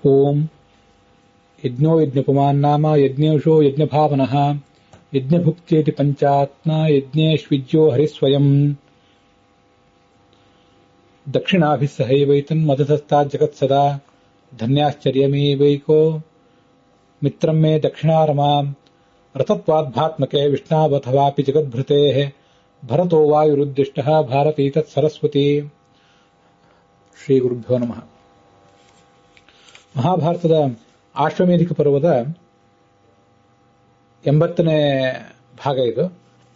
ಓಂ ಯಜ್ಞೋ ಯಜ್ಞಪುಮಾನ್ ನಾಮ ಯಜ್ಞೇಶೋ ಯಜ್ಞಭಾವನಃ ಯಜ್ಞಭುಕ್ತೇತಿ ಪಂಚಾತ್ಮ ಯಜ್ಞೇಶ್ವಿಜ್ಯೋ ಹರಿಸ್ವಯಂ ದಕ್ಷಿಣಾಭಿಸ್ಸಹೈವೈತನ್ ಮದತಸ್ತಾತ್ ಜಗತ್ಸದಾ ಧನ್ಯಾಶ್ಚರ್ಯಮೇವೈಕೋ ಮಿತ್ರಂ ಮೇ ದಕ್ಷಿಣಾರಮಾ ರಥತ್ವಾದ್ಭಾತ್ಮಕೆ ವಿಷ್ಣಾವಥವಾಪಿ ಜಗದ್ಭೃತೇಃ ಭರತೋ ವಾಯುರುದ್ದಿಷ್ಟಃ ಭಾರತೀ ತತ್ ಸರಸ್ವತಿ. ಶ್ರೀ ಗುರುಭ್ಯೋ ನಮಃ. ಮಹಾಭಾರತದ ಆಶ್ವಮೇಧಿಕ ಪರ್ವದ 80ನೇ ಭಾಗ ಇದು.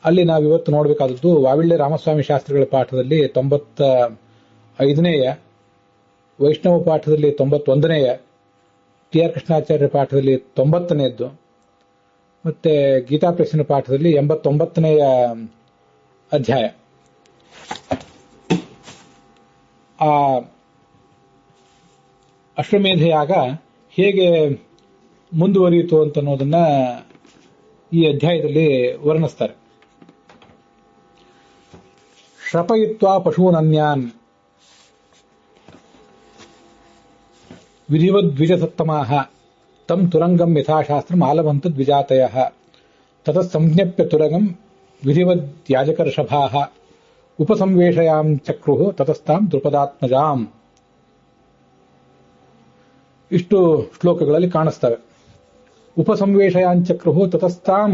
ಅಲ್ಲಿ ನಾವಿವತ್ತು ನೋಡಬೇಕಾದದ್ದು ವಾವಿಳ್ಳೆ ರಾಮಸ್ವಾಮಿ ಶಾಸ್ತ್ರಿಗಳ ಪಾಠದಲ್ಲಿ 95ನೇಯ, ವೈಷ್ಣವ ಪಾಠದಲ್ಲಿ 91ನೇಯ, ಟಿ ಆರ್ ಕೃಷ್ಣಾಚಾರ್ಯ ಪಾಠದಲ್ಲಿ 90ನೇದ್ದು, ಮತ್ತೆ ಗೀತಾಪ್ರಶ್ನ ಪಾಠದಲ್ಲಿ 89ನೇಯ ಅಧ್ಯಾಯ. ಆ ಅಶ್ವಮೇಧ ಯಾಗ ಹೇಗೆ ಮುಂದುವರಿಯಿತು ಅಂತನ್ನೋದನ್ನ ಈ ಅಧ್ಯಾಯದಲ್ಲಿ ವರ್ಣಿಸ್ತಾರೆ. ಶ್ರಪಯಿತ್ವಾ ಪಶೂನನ್ಯಾನ್ ವಿಧಿವದ್ವಿಜಸತ್ತಮಾಹ ತಂ ತುರಂಗಂ ಯಥಾಶಾಸ್ತ್ರಂ ಆಲಭಂತ ದ್ವಿಜಾತಯಃ ತತಃ ಸಂಜ್ಞಪ್ಯ ತುರಂಗಂ ವಿಧಿವದ್ಯಾಜಕರ್ಷಭಾಃ ಉಪಸಂವೇಶಯಾಂ ಚಕ್ರುಃ ತತಸ್ತಾಂ ದ್ರುಪದಾತ್ಮಜಾಂ. ಇಷ್ಟು ಶ್ಲೋಕಗಳಲ್ಲಿ ಕಾಣಿಸ್ತವೆ. ಉಪಸಂವೇಶಯಾಂಚಕ್ರುಹು ತತಸ್ತಾಂ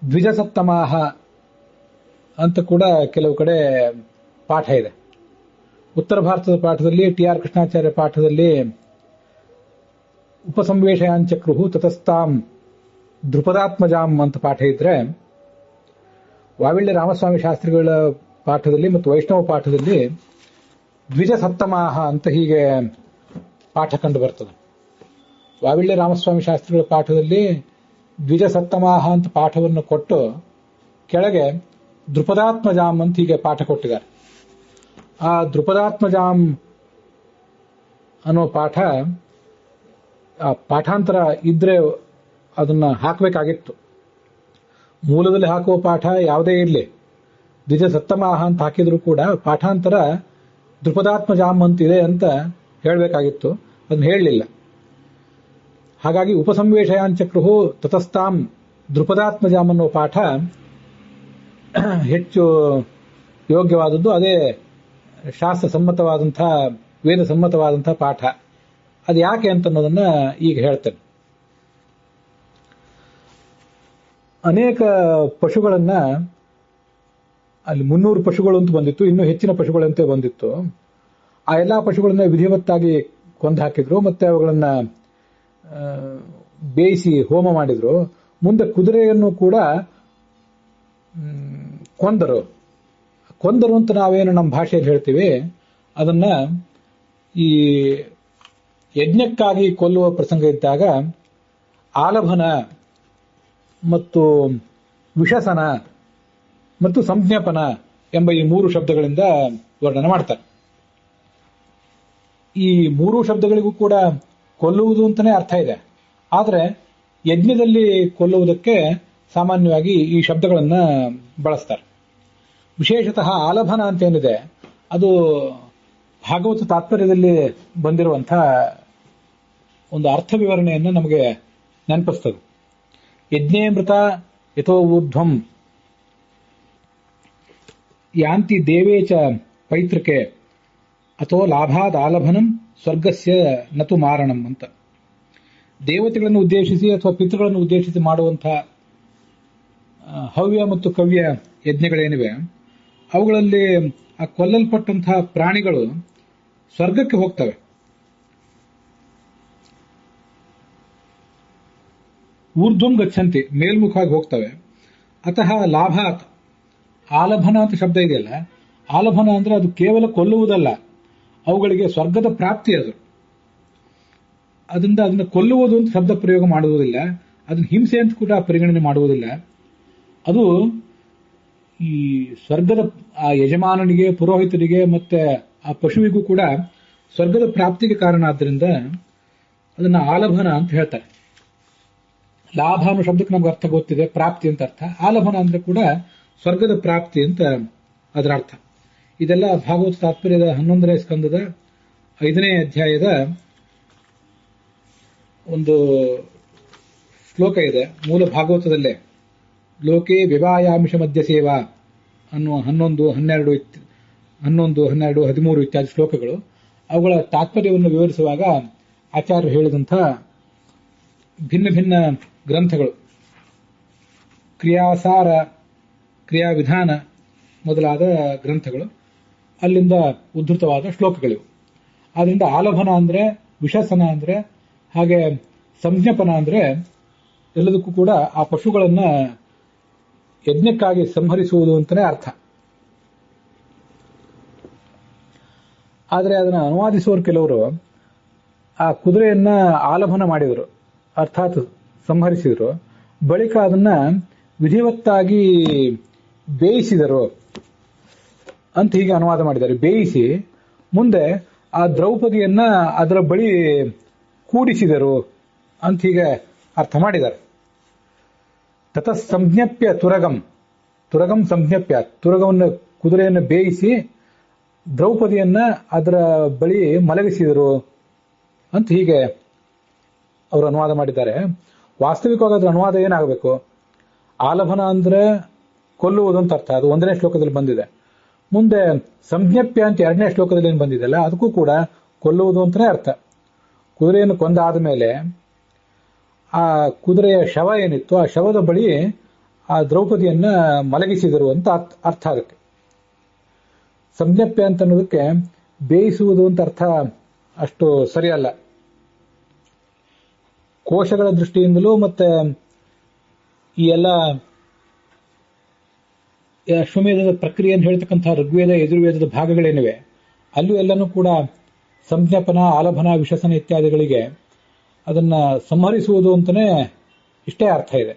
ದ್ವಿಜಸತ್ತಮಾಹ ಅಂತ ಕೂಡ ಕೆಲವು ಕಡೆ ಪಾಠ ಇದೆ. ಉತ್ತರ ಭಾರತದ ಪಾಠದಲ್ಲಿ ಟಿ ಆರ್ ಕೃಷ್ಣಾಚಾರ್ಯ ಪಾಠದಲ್ಲಿ ಉಪಸಂವೇಶಯಾಂಚಕ್ರುಹು ತತಸ್ತಾಂ ದ್ರುಪದಾತ್ಮಜಾಂ ಅಂತ ಪಾಠ ಇದ್ರೆ, ವಾವಿಳ್ಳೆ ರಾಮಸ್ವಾಮಿ ಶಾಸ್ತ್ರಿಗಳ ಪಾಠದಲ್ಲಿ ಮತ್ತು ವೈಷ್ಣವ ಪಾಠದಲ್ಲಿ ದ್ವಿಜಸತ್ತಮಾಹ ಅಂತ ಹೀಗೆ ಪಾಠ ಕಂಡು ಬರ್ತದೆ. ವಾವಿಳ್ಳೆ ರಾಮಸ್ವಾಮಿ ಶಾಸ್ತ್ರಿಗಳ ಪಾಠದಲ್ಲಿ ದ್ವಿಜಸತ್ತಮಾಹ ಅಂತ ಪಾಠವನ್ನು ಕೊಟ್ಟು ಕೆಳಗೆ ದ್ರುಪದಾತ್ಮಜಾಂ ಅಂತ ಹೀಗೆ ಪಾಠ ಕೊಟ್ಟಿದ್ದಾರೆ. ಆ ದ್ರುಪದಾತ್ಮಜಾಂ ಅನ್ನೋ ಪಾಠ, ಆ ಪಾಠಾಂತರ ಇದ್ರೆ ಅದನ್ನ ಹಾಕಬೇಕಾಗಿತ್ತು. ಮೂಲದಲ್ಲಿ ಹಾಕುವ ಪಾಠ ಯಾವುದೇ ಇರಲಿ, ದ್ವಿಜಸತ್ತಮಾಹ ಅಂತ ಹಾಕಿದ್ರು ಕೂಡ ಪಾಠಾಂತರ ದ್ರುಪದಾತ್ಮಜಾಂ ಅಂತಿದೆ ಅಂತ ಹೇಳಬೇಕಾಗಿತ್ತು. ಅದನ್ನ ಹೇಳಲಿಲ್ಲ. ಹಾಗಾಗಿ ಉಪಸಂವೇಶಯಾಂಚಕ್ರುಹು ತತಸ್ತಾಂ ದ್ರುಪದಾತ್ಮಜಾಂ ಅನ್ನೋ ಪಾಠ ಹೆಚ್ಚು ಯೋಗ್ಯವಾದದ್ದು. ಅದೇ ಶಾಸ್ತ್ರ ಸಮ್ಮತವಾದಂಥ, ವೇದ ಸಮ್ಮತವಾದಂಥ ಪಾಠ. ಅದು ಯಾಕೆ ಅಂತನ್ನೋದನ್ನ ಈಗ ಹೇಳ್ತೇನೆ. ಅನೇಕ ಪಶುಗಳನ್ನ, ಅಲ್ಲಿ 300 ಪಶುಗಳು ಅಂತ ಬಂದಿತ್ತು, ಇನ್ನೂ ಹೆಚ್ಚಿನ ಪಶುಗಳಂತೆ ಬಂದಿತ್ತು. ಆ ಎಲ್ಲಾ ಪಶುಗಳನ್ನ ವಿಧಿವತ್ತಾಗಿ ಕೊಂದು ಹಾಕಿದ್ರು, ಮತ್ತೆ ಅವುಗಳನ್ನ ಬೇಯಿಸಿ ಹೋಮ ಮಾಡಿದ್ರು. ಮುಂದೆ ಕುದುರೆಯನ್ನು ಕೂಡ ಕೊಂದರು ಅಂತ ನಾವೇನು ನಮ್ಮ ಭಾಷೆಯಲ್ಲಿ ಹೇಳ್ತೀವಿ, ಅದನ್ನ ಈ ಯಜ್ಞಕ್ಕಾಗಿ ಕೊಲ್ಲುವ ಪ್ರಸಂಗ ಇದ್ದಾಗ ಆಲಭನ ಮತ್ತು ವಿಷಸನ ಮತ್ತು ಸಂಜ್ಞಾಪನ ಎಂಬ ಈ 3 ಶಬ್ದಗಳಿಂದ ವರ್ಣನೆ ಮಾಡ್ತಾರೆ. ಈ 3 ಶಬ್ದಗಳಿಗೂ ಕೂಡ ಕೊಲ್ಲುವುದು ಅಂತಾನೆ ಅರ್ಥ ಇದೆ. ಆದರೆ ಯಜ್ಞದಲ್ಲಿ ಕೊಲ್ಲುವುದಕ್ಕೆ ಸಾಮಾನ್ಯವಾಗಿ ಈ ಶಬ್ದಗಳನ್ನ ಬಳಸ್ತಾರೆ. ವಿಶೇಷತಃ ಆಲಭನ ಅಂತೇನಿದೆ, ಅದು ಭಾಗವತ ತಾತ್ಪರ್ಯದಲ್ಲಿ ಬಂದಿರುವಂತಹ ಒಂದು ಅರ್ಥ ವಿವರಣೆಯನ್ನು ನಮಗೆ ನೆನಪಿಸ್ತದೆ. ಯಜ್ಞೇಮೃತ ಯಥೋ ಊರ್ಧ್ವಂ ಯಾಂತಿ ದೇವೇ ಚ ಪೈತೃಕೆ ಅಥೋ ಲಾಭಾದ್ ಆಲಭನಂ ಸ್ವರ್ಗಸ್ಯ ನತು ಮಾರಣಂ ಅಂತ. ದೇವತೆಗಳನ್ನು ಉದ್ದೇಶಿಸಿ ಅಥವಾ ಪಿತೃಗಳನ್ನು ಉದ್ದೇಶಿಸಿ ಮಾಡುವಂತಹ ಹವ್ಯ ಮತ್ತು ಕವ್ಯ ಯಜ್ಞಗಳೇನಿವೆ, ಅವುಗಳಲ್ಲಿ ಆ ಕೊಲ್ಲಲ್ಪಟ್ಟಂತಹ ಪ್ರಾಣಿಗಳು ಸ್ವರ್ಗಕ್ಕೆ ಹೋಗ್ತವೆ. ಊರ್ಧ್ವಂ ಗಚ್ಚಂತಿ, ಮೇಲ್ಮುಖವಾಗಿ ಹೋಗ್ತವೆ. ಅತಃ ಲಾಭಾತ್, ಆಲಭನ ಅಂತ ಶಬ್ದ ಇದೆಯಲ್ಲ, ಆಲಭನ ಅಂದ್ರೆ ಅದು ಕೇವಲ ಕೊಲ್ಲುವುದಲ್ಲ, ಅವುಗಳಿಗೆ ಸ್ವರ್ಗದ ಪ್ರಾಪ್ತಿ. ಅದರಿಂದ ಅದನ್ನು ಕೊಲ್ಲುವುದು ಅಂತ ಶಬ್ದ ಪ್ರಯೋಗ ಮಾಡುವುದಿಲ್ಲ, ಅದನ್ನು ಹಿಂಸೆ ಅಂತ ಕೂಡ ಪರಿಗಣನೆ ಮಾಡುವುದಿಲ್ಲ. ಅದು ಈ ಸ್ವರ್ಗದ ಆ ಯಜಮಾನನಿಗೆ, ಪುರೋಹಿತರಿಗೆ ಮತ್ತೆ ಆ ಪಶುವಿಗೂ ಕೂಡ ಸ್ವರ್ಗದ ಪ್ರಾಪ್ತಿಗೆ ಕಾರಣ. ಆದ್ದರಿಂದ ಅದನ್ನ ಆಲಭನ ಅಂತ ಹೇಳ್ತಾರೆ. ಲಾಭ ಅನ್ನೋ ಶಬ್ದಕ್ಕೆ ನಮ್ಗೆ ಅರ್ಥ ಗೊತ್ತಿದೆ, ಪ್ರಾಪ್ತಿ ಅಂತ ಅರ್ಥ. ಆಲಭನ ಅಂದ್ರೆ ಕೂಡ ಸ್ವರ್ಗದ ಪ್ರಾಪ್ತಿ ಅಂತ ಅದರ ಅರ್ಥ. ಇದೆಲ್ಲ ಭಾಗವತ ತಾತ್ಪರ್ಯದ 11ನೇ ಸ್ಕಂದದ 5ನೇ ಅಧ್ಯಾಯದ ಒಂದು ಶ್ಲೋಕ ಇದೆ ಮೂಲ ಭಾಗವತದಲ್ಲೇ, ಲೋಕೆ ವಿವಾಯಾಮಿಷ ಮಧ್ಯ ಸೇವಾ ಅನ್ನುವ 11, 12, 13 ಇತ್ಯಾದಿ ಶ್ಲೋಕಗಳು. ಅವುಗಳ ತಾತ್ಪರ್ಯವನ್ನು ವಿವರಿಸುವಾಗ ಆಚಾರ್ಯರು ಹೇಳಿದಂಥ ಭಿನ್ನ ಭಿನ್ನ ಗ್ರಂಥಗಳು, ಕ್ರಿಯಾಸಾರ, ಕ್ರಿಯಾವಿಧಾನ ಮೊದಲಾದ ಗ್ರಂಥಗಳು, ಅಲ್ಲಿಂದ ಉದ್ಧೃತವಾದ ಶ್ಲೋಕಗಳಿವು. ಆದ್ರಿಂದ ಆಲಭನ ಅಂದ್ರೆ, ವಿಶಾಸನ ಅಂದ್ರೆ, ಹಾಗೆ ಸಂಜ್ಞಾಪನ ಅಂದ್ರೆ ಎಲ್ಲದಕ್ಕೂ ಕೂಡ ಆ ಪಶುಗಳನ್ನ ಯಜ್ಞಕ್ಕಾಗಿ ಸಂಹರಿಸುವುದು ಅಂತಲೇ ಅರ್ಥ. ಆದರೆ ಅದನ್ನು ಅನುವಾದಿಸುವವರು ಕೆಲವರು ಆ ಕುದುರೆಯನ್ನ ಆಲಭನ ಮಾಡಿದರು, ಅರ್ಥಾತ್ ಸಂಹರಿಸಿದರು. ಬಳಿಕ ಅದನ್ನ ವಿಧಿವತ್ತಾಗಿ ಬೇಯಿಸಿದರು ಅಂತ ಹೀಗೆ ಅನುವಾದ ಮಾಡಿದ್ದಾರೆ. ಬೇಯಿಸಿ ಮುಂದೆ ಆ ದ್ರೌಪದಿಯನ್ನ ಅದರ ಬಳಿ ಕೂಡಿಸಿದರು ಅಂತ ಹೀಗೆ ಅರ್ಥ ಮಾಡಿದ್ದಾರೆ. ತತಃ ಸಂಜ್ಞಪ್ಯ ತುರಗಂ, ತುರಗಂ ಸಂಜ್ಞಪ್ಯ, ತುರಗವನ್ನು ಕುದುರೆಯನ್ನು ಬೇಯಿಸಿ ದ್ರೌಪದಿಯನ್ನ ಅದರ ಬಳಿ ಮಲಗಿಸಿದರು ಅಂತ ಹೀಗೆ ಅವರು ಅನುವಾದ ಮಾಡಿದ್ದಾರೆ. ವಾಸ್ತವಿಕವಾಗಿ ಅದರ ಅನುವಾದ ಏನಾಗಬೇಕು? ಆಲಭನ ಅಂದ್ರೆ ಕೊಲ್ಲುವುದು ಅಂತ ಅರ್ಥ, ಅದು 1ನೇ ಶ್ಲೋಕದಲ್ಲಿ ಬಂದಿದೆ. ಮುಂದೆ ಸಂಜ್ಞಪ್ಯ ಅಂತ 2ನೇ ಶ್ಲೋಕದಲ್ಲಿ ಏನು ಬಂದಿದೆಯಲ್ಲ, ಅದಕ್ಕೂ ಕೂಡ ಕೊಲ್ಲುವುದು ಅಂತಲೇ ಅರ್ಥ. ಕುದುರೆಯನ್ನು ಕೊಂದಾದ ಮೇಲೆ ಆ ಕುದುರೆಯ ಶವ ಏನಿತ್ತು, ಆ ಶವದ ಬಳಿ ಆ ದ್ರೌಪದಿಯನ್ನ ಮಲಗಿಸಿದರು ಅಂತ ಅರ್ಥ. ಅದಕ್ಕೆ ಸಂಜ್ಞಪ್ಯ ಅಂತ ಅನ್ನೋದಕ್ಕೆ ಬೇಯಿಸುವುದು ಅಂತ ಅರ್ಥ ಅಷ್ಟು ಸರಿಯಲ್ಲ. ಕೋಶಗಳ ದೃಷ್ಟಿಯಿಂದಲೂ ಮತ್ತೆ ಈ ಎಲ್ಲ ಅಶ್ವಮೇಧದ ಪ್ರಕ್ರಿಯೆಯನ್ನು ಹೇಳ್ತಕ್ಕಂಥ ಋಗ್ವೇದ, ಯಜುರ್ವೇದದ ಭಾಗಗಳೇನಿವೆ ಅಲ್ಲೂ ಎಲ್ಲನೂ ಕೂಡ ಸಂಜ್ಞಾಪನ, ಆಲಭನ, ವಿಶಸನ ಇತ್ಯಾದಿಗಳಿಗೆ ಅದನ್ನ ಸಂಹರಿಸುವುದು ಅಂತಲೇ ಇಷ್ಟೇ ಅರ್ಥ ಇದೆ.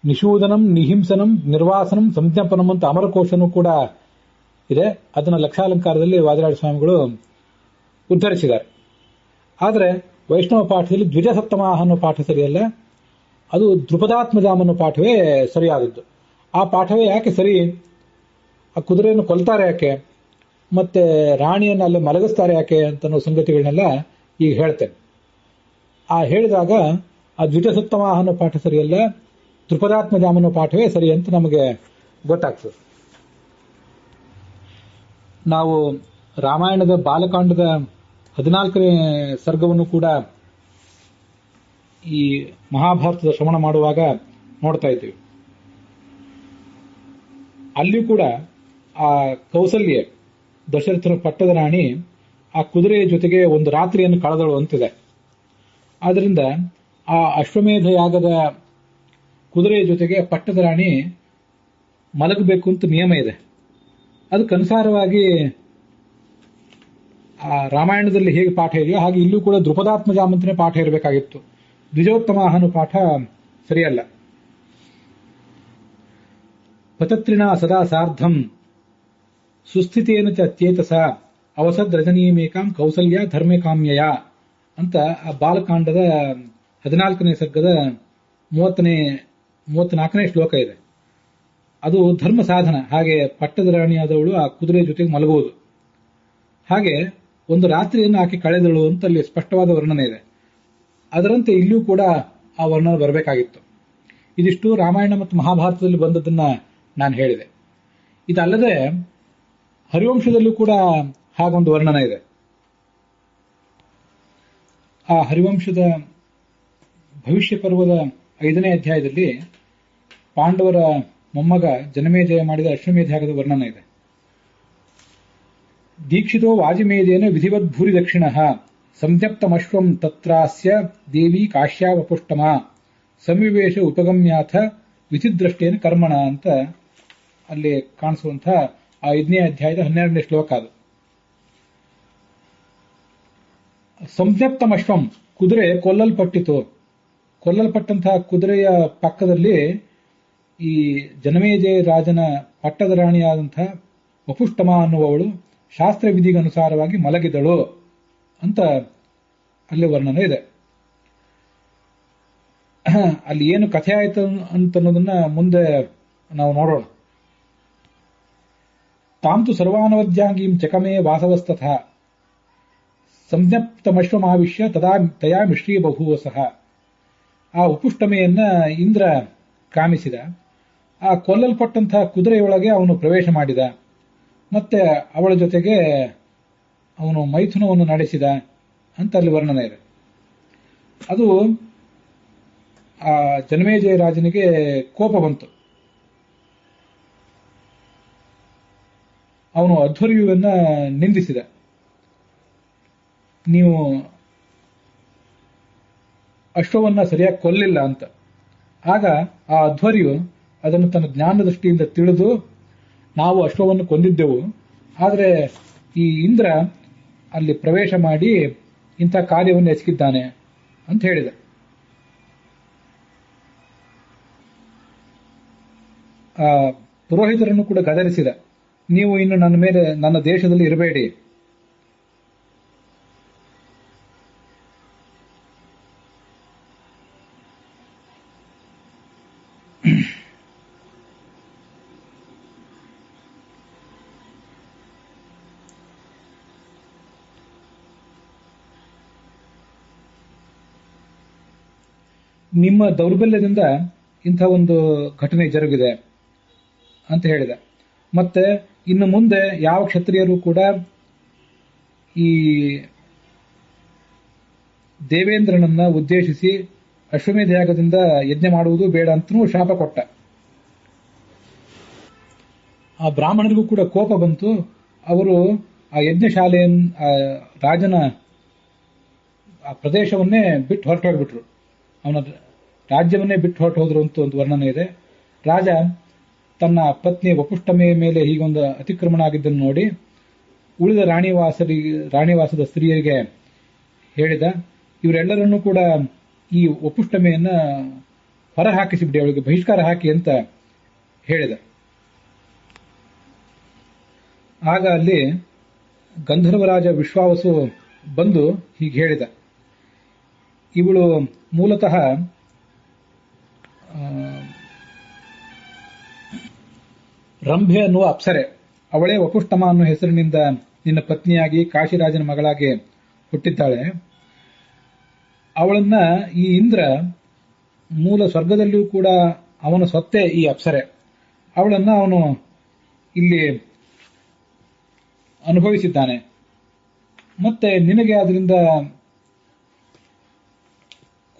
ನಿಷೂದನಂ, ನಿಹಿಂಸನಂ, ನಿರ್ವಾಸನಂ, ಸಂಜ್ಞಾಪನಂ ಅಂತ ಅಮರಕೋಶನೂ ಕೂಡ ಇದೆ. ಅದನ್ನು ಲಕ್ಷಾಲಂಕಾರದಲ್ಲಿ ವಾದಿರಾಜ ಸ್ವಾಮಿಗಳು ಉದ್ಧರಿಸಿದ್ದಾರೆ. ಆದರೆ ವೈಷ್ಣವ ಪಾಠದಲ್ಲಿ ದ್ವಿಜಸಪ್ತಮಾಹ ಅನ್ನೋ ಪಾಠ ಸರಿಯಲ್ಲ, ಅದು ದ್ರುಪದಾತ್ಮಜಾಮ ಅನ್ನೋ ಪಾಠವೇ ಸರಿಯಾದದ್ದು. ಆ ಪಾಠವೇ ಯಾಕೆ ಸರಿ? ಆ ಕುದುರೆಯನ್ನು ಕೊಲ್ತಾರೆ ಯಾಕೆ, ಮತ್ತೆ ರಾಣಿಯನ್ನು ಅಲ್ಲಿ ಮಲಗಿಸ್ತಾರೆ ಯಾಕೆ ಅಂತನೋ ಸಂಗತಿಗಳನ್ನೆಲ್ಲ ಈಗ ಹೇಳ್ತೇನೆ. ಆ ಹೇಳಿದಾಗ ಆ ದ್ವಿಜಸಪ್ತಮಾಹ ಅನ್ನೋ ಪಾಠ ಸರಿಯಲ್ಲ, ದ್ರುಪದಾತ್ಮಜಾಮ ಅನ್ನೋ ಪಾಠವೇ ಸರಿ ಅಂತ ನಮಗೆ ಗೊತ್ತಾಗ್ತದೆ. ನಾವು ರಾಮಾಯಣದ ಬಾಲಕಾಂಡದ 14ನೇ ಸರ್ಗವನ್ನು ಕೂಡ ಈ ಮಹಾಭಾರತದ ಶ್ರವಣ ಮಾಡುವಾಗ ನೋಡ್ತಾ ಇದ್ದೀವಿ. ಅಲ್ಲಿ ಕೂಡ ಆ ಕೌಸಲ್ಯ, ದಶರಥನ ಪಟ್ಟದ ರಾಣಿ, ಆ ಕುದುರೆಯ ಜೊತೆಗೆ ಒಂದು ರಾತ್ರಿಯನ್ನು ಕಳೆದಳು ಅಂತಿದೆ. ಆದ್ರಿಂದ ಆ ಅಶ್ವಮೇಧ ಯಾಗದ ಕುದುರೆಯ ಜೊತೆಗೆ ಪಟ್ಟದ ರಾಣಿ ಮಲಗಬೇಕು ಅಂತ ನಿಯಮ ಇದೆ. ಅದಕ್ಕನುಸಾರವಾಗಿ ಆ ರಾಮಾಯಣದಲ್ಲಿ ಹೇಗೆ ಪಾಠ ಇದೆಯೋ ಹಾಗೆ ಇಲ್ಲೂ ಕೂಡ ದ್ರುಪದಾತ್ಮಜಾಮಂತನೇ ಪಾಠ ಇರಬೇಕಾಗಿತ್ತು. ದ್ವಿಜೋತ್ತಮಾಹ ಅನ್ನೋ ಪಾಠ ಸರಿಯಲ್ಲ. ಪತತ್ರಿಣ ಸದಾ ಸಾರ್ಧಂ ಸುಸ್ಥಿತೇನ ಚ ಚೇತಸ ಅವಸದ್ ರಜನೀಯಮೇಕಾಂ ಕೌಸಲ್ಯ ಧರ್ಮೇ ಕಾಮ್ಯಯ ಅಂತ ಆ ಬಾಲಕಾಂಡದ 14ನೇ ಸರ್ಗದ 34ನೇ ಶ್ಲೋಕ ಇದೆ. ಅದು ಧರ್ಮ ಸಾಧನ. ಹಾಗೆ ಪಟ್ಟದ ರಾಣಿಯಾದವಳು ಆ ಕುದುರೆ ಜೊತೆಗೆ ಮಲಗುವುದು, ಹಾಗೆ ಒಂದು ರಾತ್ರಿಯನ್ನು ಆಕೆ ಕಳೆದಳು ಅಂತ ಅಲ್ಲಿ ಸ್ಪಷ್ಟವಾದ ವರ್ಣನೆ ಇದೆ. ಅದರಂತೆ ಇಲ್ಲಿಯೂ ಕೂಡ ಆ ವರ್ಣನೆ ಬರಬೇಕಾಗಿತ್ತು. ಇದಿಷ್ಟು ರಾಮಾಯಣ ಮತ್ತು ಮಹಾಭಾರತದಲ್ಲಿ ಬಂದದ್ದನ್ನ ನಾನು ಹೇಳಿದೆ. ಇದಲ್ಲದೆ ಹರಿವಂಶದಲ್ಲೂ ಕೂಡ ಹಾಗೊಂದು ವರ್ಣನೆ ಇದೆ. ಆ ಹರಿವಂಶದ ಭವಿಷ್ಯ ಪರ್ವದ 5ನೇ ಅಧ್ಯಾಯದಲ್ಲಿ ಪಾಂಡವರ ಮೊಮ್ಮಗ ಜನಮೇಜಯ ಮಾಡಿದ ಅಶ್ವಮೇಧ ಯಾಗದ ವರ್ಣನೆ ಇದೆ. ದೀಕ್ಷಿತೋ ವಾಜಿಮೇಧೇನ ವಿಧಿವದ್ ಭೂರಿ ದಕ್ಷಿಣ ಸಂಜ್ಞಪ್ತಮಶ್ವಂ ತತ್ರಾಸ್ಯ ದೇವಿ ಕಾಶ್ಯಾವಪುಷ್ಟಮ ಸಂವಿವೇಶ ಉಪಗಮ್ಯಾಥ ವಿಧಿದ್ರಷ್ಟೇನ ಕರ್ಮಣ ಅಂತ ಅಲ್ಲಿ ಕಾಣಿಸುವಂತಹ ಆ 5ನೇ ಅಧ್ಯಾಯದ 12ನೇ ಶ್ಲೋಕ ಅದು. ಸಂಜ್ಞಪ್ತಮಶ್ವಂ, ಕುದುರೆ ಕೊಲ್ಲಲ್ಪಟ್ಟಿತು. ಕೊಲ್ಲಲ್ಪಟ್ಟಂತಹ ಕುದುರೆಯ ಪಕ್ಕದಲ್ಲಿ ಈ ಜನಮೇಜಯ ರಾಜನ ಪಟ್ಟದ ರಾಣಿಯಾದಂತಹ ವಪುಷ್ಟಮ ಅನ್ನುವವಳು ಶಾಸ್ತ್ರ ವಿಧಿಗನುಸಾರವಾಗಿ ಮಲಗಿದಳು ಅಂತ ಅಲ್ಲಿ ವರ್ಣನೆ ಇದೆ. ಅಲ್ಲಿ ಏನು ಕಥೆ ಆಯಿತು ಅಂತನ್ನೋದನ್ನ ಮುಂದೆ ನಾವು ನೋಡೋಣ. ತಾಂತು ಸರ್ವಾನವದ್ಯಾಂಗೀಂ ಚಕಮೇ ವಾಸವಸ್ತಥ ಸಂಜ್ಞಪ್ತಮಶ್ವಮಾವಿಶ್ಯ ತಯಾ ಮಿಶ್ರೀ ಬಭೂವಸಃ. ಆ ಉಪುಷ್ಟಮೆಯನ್ನ ಇಂದ್ರ ಕಾಮಿಸಿದ. ಆ ಕೊಲ್ಲಲ್ಪಟ್ಟಂತಹ ಕುದುರೆಯೊಳಗೆ ಅವನು ಪ್ರವೇಶ ಮಾಡಿದ. ಮತ್ತೆ ಅವಳ ಜೊತೆಗೆ ಅವನು ಮೈಥುನವನ್ನು ನಡೆಸಿದ ಅಂತ ಅಲ್ಲಿ ವರ್ಣನೆ ಇದೆ. ಅದು ಆ ಜನಮೇಜಯ ರಾಜನಿಗೆ ಕೋಪ ಬಂತು. ಅವನು ಅಧ್ವರ್ಯುವನ್ನ ನಿಂದಿಸಿದ. ನೀವು ಅಶ್ವವನ್ನ ಸರಿಯಾಗಿ ಕೊಲ್ಲಿಲ್ಲ ಅಂತ. ಆಗ ಆ ಅಧ್ವರ್ಯು ಅದನ್ನು ತನ್ನ ಜ್ಞಾನ ದೃಷ್ಟಿಯಿಂದ ತಿಳಿದು, ನಾವು ಅಶ್ವವನ್ನು ಕೊಂದಿದ್ದೆವು, ಆದರೆ ಈ ಇಂದ್ರ ಅಲ್ಲಿ ಪ್ರವೇಶ ಮಾಡಿ ಇಂಥ ಕಾರ್ಯವನ್ನು ಎಸಗಿದ್ದಾನೆ ಅಂತ ಹೇಳಿದ. ಆ ಪುರೋಹಿತರನ್ನು ಕೂಡ ಗದರಿಸಿದ. ನೀವು ಇನ್ನು ನನ್ನ ಮೇಲೆ, ನನ್ನ ದೇಶದಲ್ಲಿ ಇರಬೇಡಿ. ನಿಮ್ಮ ದೌರ್ಬಲ್ಯದಿಂದ ಇಂಥ ಒಂದು ಘಟನೆ ಜರುಗಿದೆ ಅಂತ ಹೇಳಿದ. ಮತ್ತೆ ಇನ್ನು ಮುಂದೆ ಯಾವ ಕ್ಷತ್ರಿಯರು ಕೂಡ ಈ ದೇವೇಂದ್ರನನ್ನ ಉದ್ದೇಶಿಸಿ ಅಶ್ವಮೇಧ ಯಾಗದಿಂದ ಯಜ್ಞ ಮಾಡುವುದು ಬೇಡ ಅಂತನೂ ಶಾಪ ಕೊಟ್ಟ. ಆ ಬ್ರಾಹ್ಮಣರಿಗೂ ಕೂಡ ಕೋಪ ಬಂತು. ಅವರು ಆ ಯಜ್ಞಶಾಲೆಯನ್ನು, ರಾಜನ ಆ ಪ್ರದೇಶವನ್ನೇ ಬಿಟ್ಟು ಹೊರಟೋಗ್ಬಿಟ್ರು. ಅವನ ರಾಜ್ಯವನ್ನೇ ಬಿಟ್ಟು ಹೊರಟು ಹೋದ್ರು ಅಂತ ಒಂದು ವರ್ಣನೆ ಇದೆ. ರಾಜ ತನ್ನ ಪತ್ನಿಯ ವಪುಷ್ಟಮೆಯ ಮೇಲೆ ಹೀಗೊಂದು ಅತಿಕ್ರಮಣ ಆಗಿದ್ದನ್ನು ನೋಡಿ ಉಳಿದ ರಾಣಿವಾಸದ ಸ್ತ್ರೀಯರಿಗೆ ಹೇಳಿದ, ಇವರೆಲ್ಲರನ್ನೂ ಕೂಡ ಈ ವಪುಷ್ಟಮೆಯನ್ನ ಹೊರ ಹಾಕಿಸಿಬಿಡಿ, ಅವಳಿಗೆ ಬಹಿಷ್ಕಾರ ಹಾಕಿ ಅಂತ ಹೇಳಿದ. ಆಗ ಅಲ್ಲಿ ಗಂಧರ್ವರಾಜ ವಿಶ್ವಾವಸು ಬಂದು ಹೀಗೆ ಹೇಳಿದ, ಇವಳು ಮೂಲತಃ ರಂಭೆ ಅನ್ನುವ ಅಪ್ಸರೆ. ಅವಳೇ ವಪುಷ್ಟಮ ಅನ್ನೋ ಹೆಸರಿನಿಂದ ನಿನ್ನ ಪತ್ನಿಯಾಗಿ ಕಾಶಿರಾಜನ ಮಗಳಾಗಿ ಹುಟ್ಟಿದ್ದಾಳೆ. ಅವಳನ್ನ ಈ ಇಂದ್ರ ಮೂಲ ಸ್ವರ್ಗದಲ್ಲಿಯೂ ಕೂಡ ಅವನ ಸ್ವತ್ತೇ ಈ ಅಪ್ಸರೆ. ಅವಳನ್ನ ಅವನು ಇಲ್ಲಿ ಅನುಭವಿಸಿದ್ದಾನೆ. ಮತ್ತೆ ನಿನಗೆ ಅದರಿಂದ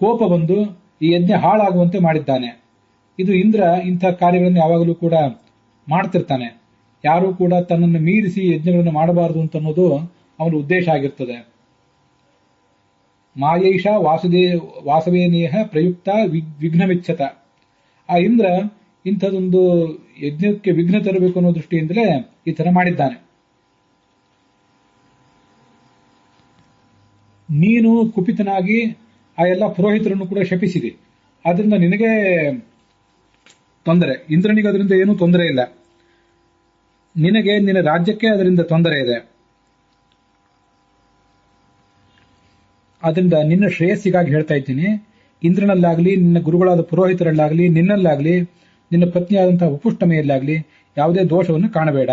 ಕೋಪ ಬಂದು ಈ ಯಜ್ಞ ಹಾಳಾಗುವಂತೆ ಮಾಡಿದ್ದಾನೆ. ಇದು ಇಂದ್ರ ಇಂಥ ಕಾರ್ಯಗಳನ್ನು ಯಾವಾಗಲೂ ಕೂಡ ಮಾಡ್ತಿರ್ತಾನೆ. ಯಾರೂ ಕೂಡ ತನ್ನನ್ನು ಮೀರಿಸಿ ಯಜ್ಞಗಳನ್ನು ಮಾಡಬಾರದು ಅಂತ ಅನ್ನೋದು ಅವನ ಉದ್ದೇಶ ಆಗಿರ್ತದೆ. ಮಾಯೈಷ ವಾಸವೇನೇಹ ಪ್ರಯುಕ್ತ ವಿಘ್ನಮಿಚ್ಛತ. ಆ ಇಂದ್ರ ಇಂಥದೊಂದು ಯಜ್ಞಕ್ಕೆ ವಿಘ್ನ ತರಬೇಕು ಅನ್ನೋ ದೃಷ್ಟಿಯಿಂದಲೇ ಈ ತರ ಮಾಡಿದ್ದಾನೆ. ನೀನು ಕುಪಿತನಾಗಿ ಆ ಎಲ್ಲ ಪುರೋಹಿತರನ್ನು ಕೂಡ ಶಪಿಸಿದೆ. ಆದ್ರಿಂದ ನಿನಗೆ ತೊಂದರೆ, ಇಂದ್ರನಿಗೆ ಅದರಿಂದ ಏನೂ ತೊಂದರೆ ಇಲ್ಲ. ನಿನಗೆ, ನಿನ್ನ ರಾಜ್ಯಕ್ಕೆ ಅದರಿಂದ ತೊಂದರೆ ಇದೆ. ಆದ್ರಿಂದ ನಿನ್ನ ಶ್ರೇಯಸ್ಸಿಗಾಗಿ ಹೇಳ್ತಾ ಇದ್ದೀನಿ, ಇಂದ್ರನಲ್ಲಾಗ್ಲಿ, ನಿನ್ನ ಗುರುಗಳಾದ ಪುರೋಹಿತರಲ್ಲಾಗ್ಲಿ, ನಿನ್ನಲ್ಲಾಗ್ಲಿ, ನಿನ್ನ ಪತ್ನಿಯಾದಂತಹ ಉಪುಷ್ಟಮೆಯಲ್ಲಾಗ್ಲಿ ಯಾವುದೇ ದೋಷವನ್ನು ಕಾಣಬೇಡ.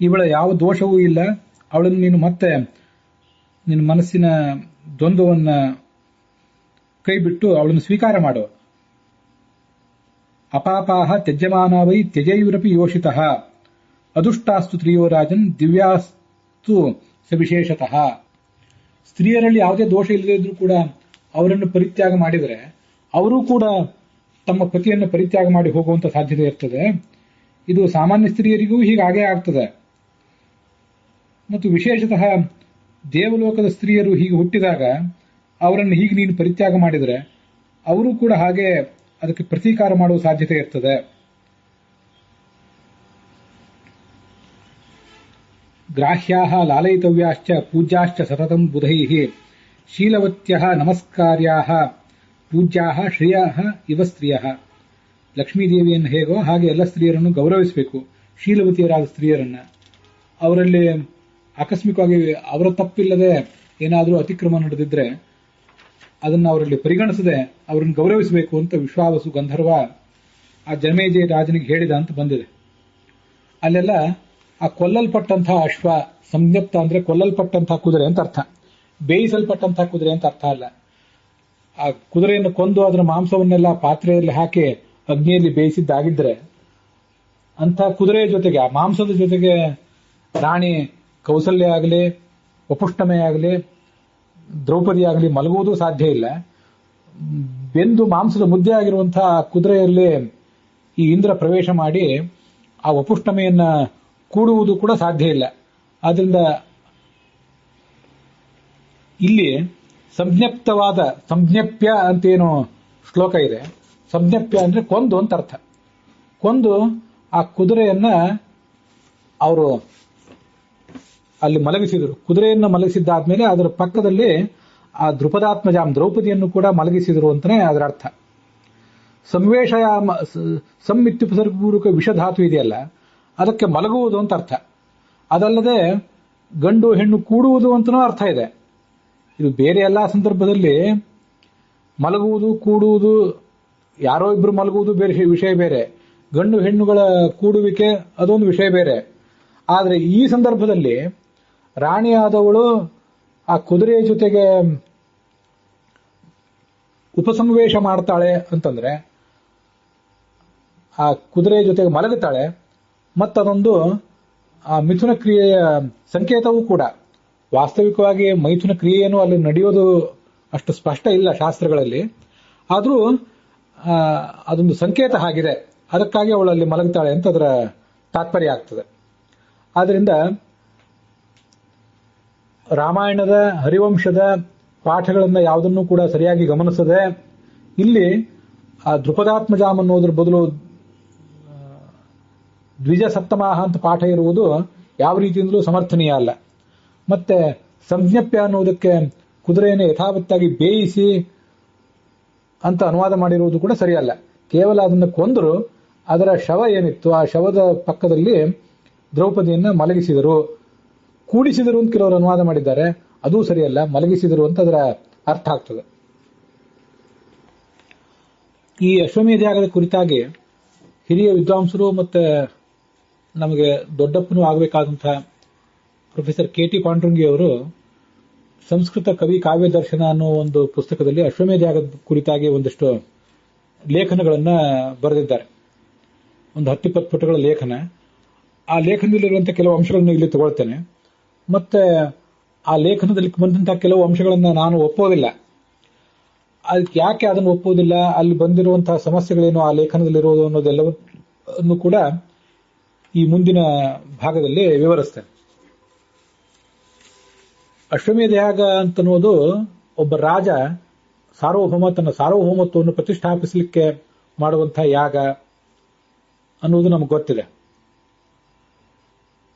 ಇವಳ ಯಾವ ದೋಷವೂ ಇಲ್ಲ. ಅವಳನ್ನು ನೀನು ಮತ್ತೆ ನಿನ್ನ ಮನಸ್ಸಿನ ದ್ವಂದ್ವವನ್ನ ಕೈ ಬಿಟ್ಟು ಅವಳನ್ನು ಸ್ವೀಕಾರ ಮಾಡು. ಅಪಾಪಾಹ ತ್ಯಜ್ಯಮಾನವೈ ತ್ಯಜೈರಪಿ ಯೋಷಿತಃ ಅದುಷ್ಟಾಸ್ತು ಸ್ತ್ರೀಯೋ ರಾಜನ್ ದಿವ್ಯಾಸ್ತು ಸವಿಶೇಷತಃ. ಸ್ತ್ರೀಯರಲ್ಲಿ ಯಾವುದೇ ದೋಷ ಇಲ್ಲದೇ ಇದ್ರೂ ಕೂಡ ಅವರನ್ನು ಪರಿತ್ಯಾಗ ಮಾಡಿದರೆ ಅವರೂ ಕೂಡ ತಮ್ಮ ಪತಿಯನ್ನು ಪರಿತ್ಯಾಗ ಮಾಡಿ ಹೋಗುವಂತ ಸಾಧ್ಯತೆ ಇರ್ತದೆ. ಇದು ಸಾಮಾನ್ಯ ಸ್ತ್ರೀಯರಿಗೂ ಹೀಗಾಗೇ ಆಗ್ತದೆ. ಮತ್ತು ವಿಶೇಷತಃ ದೇವಲೋಕದ ಸ್ತ್ರೀಯರು ಹೀಗೆ ಹುಟ್ಟಿದಾಗ ಅವರನ್ನು ಹೀಗೆ ನೀನು ಪರಿತ್ಯಾಗ ಮಾಡಿದರೆ ಅವರು ಕೂಡ ಹಾಗೆ ಅದಕ್ಕೆ ಪ್ರತೀಕಾರ ಮಾಡುವ ಸಾಧ್ಯತೆ ಇರ್ತದೆ. ಗ್ರಾಹ್ಯಾಹ ಲಾಲಯಿತವ್ಯಾಶ್ಚ ಪೂಜ್ಯಾಶ್ಚ ಸತತಂ ಬುಧೈಃ ಶೀಲವತ್ಯಃ ನಮಸ್ಕಾರ್ಯಾಹ ಪೂಜ್ಯಾಹ ಶ್ರೇಯಃ ಇವ ಸ್ತ್ರೀಯಃ. ಲಕ್ಷ್ಮೀದೇವಿಯನ್ನು ಹೇಗೋ ಹಾಗೆ ಎಲ್ಲ ಸ್ತ್ರೀಯರನ್ನು ಗೌರವಿಸಬೇಕು. ಶೀಲವತಿಯರಾದ ಸ್ತ್ರೀಯರನ್ನ, ಅವರಲ್ಲಿ ಆಕಸ್ಮಿಕವಾಗಿ ಅವರ ತಪ್ಪಿಲ್ಲದೆ ಏನಾದರೂ ಅತಿಕ್ರಮ ನಡೆದಿದ್ರೆ ಅದನ್ನು ಅವರಲ್ಲಿ ಪರಿಗಣಿಸದೆ ಅವರನ್ನು ಗೌರವಿಸಬೇಕು ಅಂತ ವಿಶ್ವಾವಸು ಗಂಧರ್ವ ಆ ಜನಮೇಜಯ ರಾಜನಿಗೆ ಹೇಳಿದ ಅಂತ ಬಂದಿದೆ. ಅಲ್ಲೆಲ್ಲ ಆ ಕೊಲ್ಲಲ್ಪಟ್ಟಂತಹ ಅಶ್ವ, ಸಂಜ್ಞಪ್ತ ಅಂದ್ರೆ ಕೊಲ್ಲಲ್ಪಟ್ಟಂತಹ ಕುದುರೆ ಅಂತ ಅರ್ಥ, ಬೇಯಿಸಲ್ಪಟ್ಟಂತಹ ಕುದುರೆ ಅಂತ ಅರ್ಥ ಅಲ್ಲ. ಆ ಕುದುರೆಯನ್ನು ಕೊಂದು ಅದರ ಮಾಂಸವನ್ನೆಲ್ಲ ಪಾತ್ರೆಯಲ್ಲಿ ಹಾಕಿ ಅಗ್ನಿಯಲ್ಲಿ ಬೇಯಿಸಿದ್ದಾಗಿದ್ರೆ ಅಂಥ ಕುದುರೆಯ ಜೊತೆಗೆ, ಆ ಮಾಂಸದ ಜೊತೆಗೆ ರಾಣಿ ಕೌಸಲ್ಯ ಆಗಲಿ, ವಪುಷ್ಟಮೆ ಆಗಲಿ, ದ್ರೌಪದಿ ಆಗಲಿ ಮಲಗುವುದು ಸಾಧ್ಯ ಇಲ್ಲ. ಬೆಂದು ಮಾಂಸದ ಮುದ್ದೆ ಆಗಿರುವಂತಹ ಕುದುರೆಯಲ್ಲಿ ಈ ಇಂದ್ರ ಪ್ರವೇಶ ಮಾಡಿ ಆ ವಪುಷ್ಟಮೆಯನ್ನ ಕೂಡುವುದು ಕೂಡ ಸಾಧ್ಯ ಇಲ್ಲ. ಆದ್ರಿಂದ ಇಲ್ಲಿ ಸಂಜ್ಞಪ್ತವಾದ, ಸಂಜ್ಞಪ್ಯ ಅಂತೇನು ಶ್ಲೋಕ ಇದೆ, ಸಂಜ್ಞಪ್ಯ ಅಂದ್ರೆ ಕೊಂದು ಅಂತ ಅರ್ಥ. ಕೊಂದು ಆ ಕುದುರೆಯನ್ನ ಅವರು ಅಲ್ಲಿ ಮಲಗಿಸಿದರು. ಕುದುರೆಯನ್ನು ಮಲಗಿಸಿದ್ದಾದ್ಮೇಲೆ ಅದರ ಪಕ್ಕದಲ್ಲಿ ಆ ದ್ರುಪದಾತ್ಮಜಾಂ ದ್ರೌಪದಿಯನ್ನು ಕೂಡ ಮಲಗಿಸಿದರು ಅಂತಾನೆ ಅದರ ಅರ್ಥ. ಸಂವೇಶಯಾಮ ಸಂಮಿತ್ಯುಪಸರ್ಗಪೂರ್ವಕ ವಿಷಧಾತು ಇದೆಯಲ್ಲ, ಅದಕ್ಕೆ ಮಲಗುವುದು ಅಂತ ಅರ್ಥ. ಅದಲ್ಲದೆ ಗಂಡು ಹೆಣ್ಣು ಕೂಡುವುದು ಅಂತನೂ ಅರ್ಥ ಇದೆ. ಇದು ಬೇರೆ ಎಲ್ಲಾ ಸಂದರ್ಭದಲ್ಲಿ ಮಲಗುವುದು, ಕೂಡುವುದು, ಯಾರೋ ಇಬ್ರು ಮಲಗುವುದು ಬೇರೆ ವಿಷಯ ಬೇರೆ, ಗಂಡು ಹೆಣ್ಣುಗಳ ಕೂಡುವಿಕೆ ಅದೊಂದು ವಿಷಯ ಬೇರೆ. ಆದರೆ ಈ ಸಂದರ್ಭದಲ್ಲಿ ರಾಣಿಯಾದವಳು ಆ ಕುದುರೆಯ ಜೊತೆಗೆ ಉಪಸಂವೇಶ ಮಾಡ್ತಾಳೆ ಅಂತಂದ್ರೆ ಆ ಕುದುರೆಯ ಜೊತೆಗೆ ಮಲಗುತ್ತಾಳೆ, ಮತ್ತದೊಂದು ಆ ಮಿಥುನ ಕ್ರಿಯೆಯ ಸಂಕೇತವೂ ಕೂಡ. ವಾಸ್ತವಿಕವಾಗಿ ಮೈಥುನ ಕ್ರಿಯೆಯನ್ನು ಅಲ್ಲಿ ನಡೆಯೋದು ಅಷ್ಟು ಸ್ಪಷ್ಟ ಇಲ್ಲ ಶಾಸ್ತ್ರಗಳಲ್ಲಿ, ಆದರೂ ಅದೊಂದು ಸಂಕೇತ ಆಗಿದೆ, ಅದಕ್ಕಾಗಿ ಅವಳು ಅಲ್ಲಿ ಮಲಗುತ್ತಾಳೆ ಅಂತ ಅದರ ತಾತ್ಪರ್ಯ ಆಗ್ತದೆ. ಆದ್ರಿಂದ ರಾಮಾಯಣದ ಹರಿವಂಶದ ಪಾಠಗಳನ್ನು ಯಾವುದನ್ನು ಕೂಡ ಸರಿಯಾಗಿ ಗಮನಿಸದೆ ಇಲ್ಲಿ ಆ ದ್ರುಪದಾತ್ಮಜಾಮ್ ಅನ್ನೋದ್ರ ಬದಲು ದ್ವಿಜ ಸಪ್ತಮಾಹ ಅಂತ ಪಾಠ ಇರುವುದು ಯಾವ ರೀತಿಯಿಂದಲೂ ಸಮರ್ಥನೀಯ ಅಲ್ಲ. ಮತ್ತೆ ಸಂಜ್ಞಪ್ಯ ಅನ್ನೋದಕ್ಕೆ ಕುದುರೆಯನ್ನು ಯಥಾವತ್ತಾಗಿ ಬೇಯಿಸಿ ಅಂತ ಅನುವಾದ ಮಾಡಿರುವುದು ಕೂಡ ಸರಿಯಲ್ಲ. ಕೇವಲ ಅದನ್ನು ಕೊಂದರು, ಅದರ ಶವ ಏನಿತ್ತು ಆ ಶವದ ಪಕ್ಕದಲ್ಲಿ ದ್ರೌಪದಿಯನ್ನು ಮಲಗಿಸಿದರು, ಕೂಡಿಸಿದರು ಅಂತ ಕೆಲವರು ಅನುವಾದ ಮಾಡಿದ್ದಾರೆ, ಅದೂ ಸರಿಯಲ್ಲ. ಮಲಗಿಸಿದರು ಅಂತ ಅದರ ಅರ್ಥ ಆಗ್ತದೆ. ಈ ಅಶ್ವಮೇಧ ಯಾಗದ ಕುರಿತಾಗಿ ಹಿರಿಯ ವಿದ್ವಾಂಸರು ಮತ್ತೆ ನಮಗೆ ದೊಡ್ಡಪ್ಪನೂ ಆಗಬೇಕಾದಂತಹ ಪ್ರೊಫೆಸರ್ ಕೆ.ಟಿ. ಪಾಂಡುರಂಗಿ ಅವರು ಸಂಸ್ಕೃತ ಕವಿ ಕಾವ್ಯ ದರ್ಶನ ಅನ್ನೋ ಒಂದು ಪುಸ್ತಕದಲ್ಲಿ ಅಶ್ವಮೇಧ ಯಾಗದ ಕುರಿತಾಗಿ ಒಂದಷ್ಟು ಲೇಖನಗಳನ್ನ ಬರೆದಿದ್ದಾರೆ. ಒಂದು 10-20 ಪುಟಗಳ ಲೇಖನ. ಆ ಲೇಖನದಲ್ಲಿರುವಂತಹ ಕೆಲವು ಅಂಶಗಳನ್ನು ಇಲ್ಲಿ ತಗೊಳ್ತೇನೆ. ಮತ್ತೆ ಆ ಲೇಖನದಲ್ಲಿ ಬಂದಂತಹ ಕೆಲವು ಅಂಶಗಳನ್ನು ನಾನು ಒಪ್ಪೋದಿಲ್ಲ. ಅದಕ್ಕೆ ಯಾಕೆ ಅದನ್ನು ಒಪ್ಪುವುದಿಲ್ಲ, ಅಲ್ಲಿ ಬಂದಿರುವಂತಹ ಸಮಸ್ಯೆಗಳೇನು ಆ ಲೇಖನದಲ್ಲಿರುವುದು ಅನ್ನೋದೆಲ್ಲವನ್ನು ಕೂಡ ಈ ಮುಂದಿನ ಭಾಗದಲ್ಲಿ ವಿವರಿಸ್ತೇನೆ. ಅಶ್ವಮೇಧ ಯಾಗ ಅಂತನ್ನೋದು ಒಬ್ಬ ರಾಜ ತನ್ನ ಸಾರ್ವಭೌಮತ್ವವನ್ನು ಪ್ರತಿಷ್ಠಾಪಿಸಲಿಕ್ಕೆ ಮಾಡುವಂತಹ ಯಾಗ ಅನ್ನುವುದು ನಮಗೆ ಗೊತ್ತಿದೆ.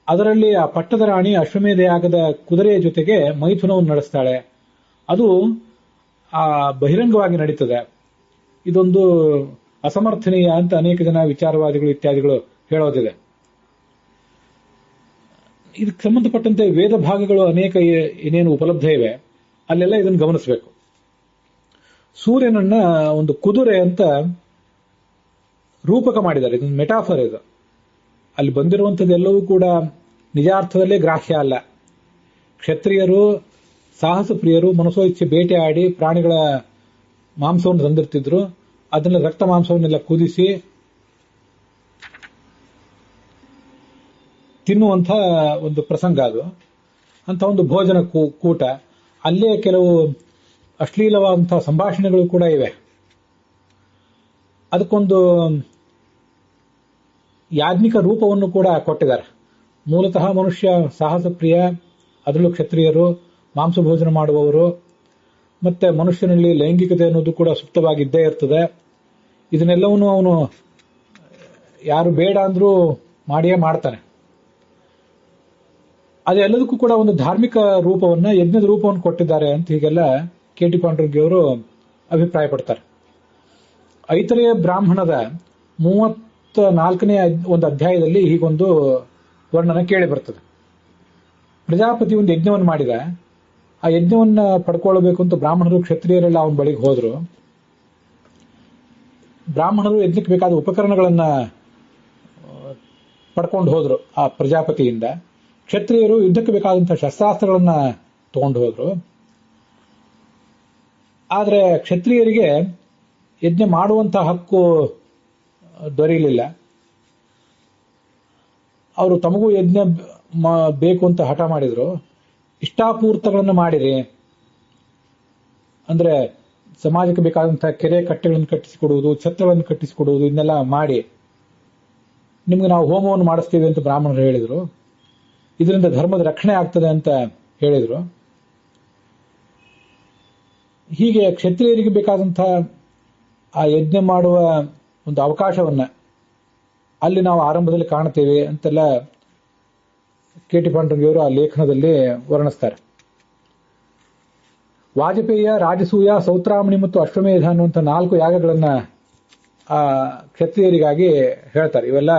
ಅದರಲ್ಲಿ ಆ ಪಟ್ಟದ ರಾಣಿ ಅಶ್ವಮೇಧ ಯಾಗದ ಕುದುರೆಯ ಜೊತೆಗೆ ಮೈಥುನವನ್ನು ನಡೆಸ್ತಾಳೆ. ಅದು ಆ ಬಹಿರಂಗವಾಗಿ ನಡೀತದೆ. ಇದೊಂದು ಅಸಮರ್ಥನೀಯ ಅಂತ ಅನೇಕ ಜನ ವಿಚಾರವಾದಿಗಳು ಇತ್ಯಾದಿಗಳು ಹೇಳೋದಿದೆ. ಇದಕ್ಕೆ ಸಂಬಂಧಪಟ್ಟಂತೆ ವೇದ ಭಾಗಗಳು ಅನೇಕ ಏನೇನು ಉಪಲಬ್ಧ ಇವೆ, ಅಲ್ಲೆಲ್ಲ ಇದನ್ನು ಗಮನಿಸಬೇಕು. ಸೂರ್ಯನನ್ನ ಒಂದು ಕುದುರೆ ಅಂತ ರೂಪಕ ಮಾಡಿದ್ದಾರೆ. ಇದೊಂದು ಮೆಟಾಫರ್. ಇದು ಅಲ್ಲಿ ಬಂದಿರುವಂಥದ್ದೆಲ್ಲವೂ ಕೂಡ ನಿಜಾರ್ಥದಲ್ಲೇ ಗ್ರಾಹ್ಯ ಅಲ್ಲ. ಕ್ಷತ್ರಿಯರು, ಸಾಹಸ ಪ್ರಿಯರು ಮನಸೋ ಇಚ್ಛೆ ಬೇಟೆ ಆಡಿ ಪ್ರಾಣಿಗಳ ಮಾಂಸವನ್ನು ತಂದಿರ್ತಿದ್ರು. ಅದನ್ನ ರಕ್ತ ಮಾಂಸವನ್ನೆಲ್ಲ ಕುದಿಸಿ ತಿನ್ನುವಂಥ ಒಂದು ಪ್ರಸಂಗ ಅದು. ಅಂತ ಒಂದು ಭೋಜನ ಕೂಟ. ಅಲ್ಲೇ ಕೆಲವು ಅಶ್ಲೀಲವಾದಂತಹ ಸಂಭಾಷಣೆಗಳು ಕೂಡ ಇವೆ. ಅದಕ್ಕೊಂದು ಯಾಜ್ಞಿಕ ರೂಪವನ್ನು ಕೂಡ ಕೊಟ್ಟಿದ್ದಾರೆ. ಮೂಲತಃ ಮನುಷ್ಯ ಸಾಹಸ ಪ್ರಿಯ, ಅದರಲ್ಲೂ ಕ್ಷತ್ರಿಯರು, ಮಾಂಸ ಭೋಜನ ಮಾಡುವವರು, ಮತ್ತೆ ಮನುಷ್ಯನಲ್ಲಿ ಲೈಂಗಿಕತೆ ಅನ್ನೋದು ಕೂಡ ಸುಪ್ತವಾಗಿದ್ದೇ ಇರ್ತದೆ. ಇದನ್ನೆಲ್ಲವನ್ನೂ ಅವನು ಯಾರು ಬೇಡ ಅಂದ್ರೂ ಮಾಡಿಯೇ ಮಾಡ್ತಾನೆ. ಅದೆಲ್ಲದಕ್ಕೂ ಕೂಡ ಒಂದು ಧಾರ್ಮಿಕ ರೂಪವನ್ನ, ಯಜ್ಞದ ರೂಪವನ್ನು ಕೊಟ್ಟಿದ್ದಾರೆ ಅಂತ ಹೀಗೆಲ್ಲ ಕೆ.ಟಿ. ಪಾಂಡುರಂಗಿ ಅವರು ಅಭಿಪ್ರಾಯ ಪಡ್ತಾರೆ. ಐತರೇಯ ಬ್ರಾಹ್ಮಣದ 34ನೇ ಒಂದು ಅಧ್ಯಾಯದಲ್ಲಿ ಹೀಗೊಂದು ವರ್ಣನ ಕೇಳಿ ಬರ್ತದೆ. ಪ್ರಜಾಪತಿ ಒಂದು ಯಜ್ಞವನ್ನು ಮಾಡಿದ. ಆ ಯಜ್ಞವನ್ನ ಪಡ್ಕೊಳ್ಬೇಕು ಅಂತ ಬ್ರಾಹ್ಮಣರು ಕ್ಷತ್ರಿಯರೆಲ್ಲ ಅವನ ಬಳಿಗೆ ಹೋದ್ರು. ಬ್ರಾಹ್ಮಣರು ಯಜ್ಞಕ್ಕೆ ಬೇಕಾದ ಉಪಕರಣಗಳನ್ನ ಪಡ್ಕೊಂಡು ಹೋದ್ರು ಆ ಪ್ರಜಾಪತಿಯಿಂದ. ಕ್ಷತ್ರಿಯರು ಯುದ್ಧಕ್ಕೆ ಬೇಕಾದಂತಹ ಶಸ್ತ್ರಾಸ್ತ್ರಗಳನ್ನ ತಗೊಂಡು ಹೋದ್ರು. ಆದರೆ ಕ್ಷತ್ರಿಯರಿಗೆ ಯಜ್ಞ ಮಾಡುವಂತಹ ಹಕ್ಕು ದೊರೆಯಲಿಲ್ಲ. ಅವರು ತಮಗೂ ಯಜ್ಞ ಬೇಕು ಅಂತ ಹಠ ಮಾಡಿದ್ರು. ಇಷ್ಟಾಪೂರ್ತಗಳನ್ನು ಮಾಡಿರಿ, ಅಂದ್ರೆ ಸಮಾಜಕ್ಕೆ ಬೇಕಾದಂತಹ ಕೆರೆ ಕಟ್ಟೆಗಳನ್ನು ಕಟ್ಟಿಸಿಕೊಡುವುದು, ಛತ್ರಗಳನ್ನು ಕಟ್ಟಿಸಿಕೊಡುವುದು, ಇದನ್ನೆಲ್ಲ ಮಾಡಿ ನಿಮ್ಗೆ ನಾವು ಹೋಮವನ್ನು ಮಾಡಿಸ್ತೀವಿ ಅಂತ ಬ್ರಾಹ್ಮಣರು ಹೇಳಿದ್ರು. ಇದರಿಂದ ಧರ್ಮದ ರಕ್ಷಣೆ ಆಗ್ತದೆ ಅಂತ ಹೇಳಿದ್ರು. ಹೀಗೆ ಕ್ಷತ್ರಿಯರಿಗೆ ಬೇಕಾದಂತಹ ಆ ಯಜ್ಞ ಮಾಡುವ ಒಂದು ಅವಕಾಶವನ್ನ ಅಲ್ಲಿ ನಾವು ಆರಂಭದಲ್ಲಿ ಕಾಣುತ್ತೇವೆ ಅಂತೆಲ್ಲ ಕೆ.ಟಿ. ಪಾಂಡುರಂಗಿಯವರು ಆ ಲೇಖನದಲ್ಲಿ ವರ್ಣಿಸ್ತಾರೆ. ವಾಜಪೇಯ, ರಾಜಸೂಯ, ಸೌತ್ರಾಮಣಿ ಮತ್ತು ಅಶ್ವಮೇಧ ಅನ್ನುವಂಥ 4 ಯಾಗಗಳನ್ನ ಆ ಕ್ಷತ್ರಿಯರಿಗಾಗಿ ಹೇಳ್ತಾರೆ. ಇವೆಲ್ಲ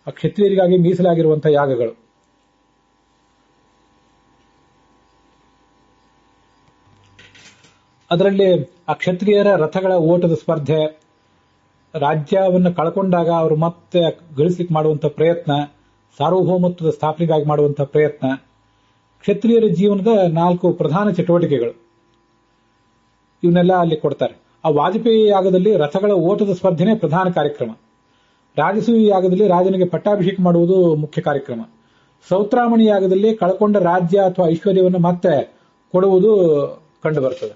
ಆ ಕ್ಷತ್ರಿಯರಿಗಾಗಿ ಮೀಸಲಾಗಿರುವಂತಹ ಯಾಗಗಳು. ಅದರಲ್ಲಿ ಆ ಕ್ಷತ್ರಿಯರ ರಥಗಳ ಓಟದ ಸ್ಪರ್ಧೆ, ರಾಜ್ಯವನ್ನು ಕಳ್ಕೊಂಡಾಗ ಅವರು ಮತ್ತೆ ಗಳಿಸಲಿಕ್ಕೆ ಮಾಡುವಂತಹ ಪ್ರಯತ್ನ, ಸಾರ್ವಭೌಮತ್ವದ ಸ್ಥಾಪನೆಗಾಗಿ ಮಾಡುವಂತಹ ಪ್ರಯತ್ನ, ಕ್ಷತ್ರಿಯರ ಜೀವನದ 4 ಪ್ರಧಾನ ಚಟುವಟಿಕೆಗಳು, ಇವನ್ನೆಲ್ಲ ಅಲ್ಲಿ ಕೊಡ್ತಾರೆ. ಆ ವಾಜಪೇಯಿ ಯಾಗದಲ್ಲಿ ರಥಗಳ ಓಟದ ಸ್ಪರ್ಧೆನೇ ಪ್ರಧಾನ ಕಾರ್ಯಕ್ರಮ. ರಾಜಸೂಯ ಯಾಗದಲ್ಲಿ ರಾಜನಿಗೆ ಪಟ್ಟಾಭಿಷೇಕ ಮಾಡುವುದು ಮುಖ್ಯ ಕಾರ್ಯಕ್ರಮ. ಸೌತ್ರಾಮಣಿ ಯಾಗದಲ್ಲಿ ಕಳ್ಕೊಂಡ ರಾಜ್ಯ ಅಥವಾ ಐಶ್ವರ್ಯವನ್ನು ಮತ್ತೆ ಕೊಡುವುದು ಕಂಡುಬರುತ್ತದೆ.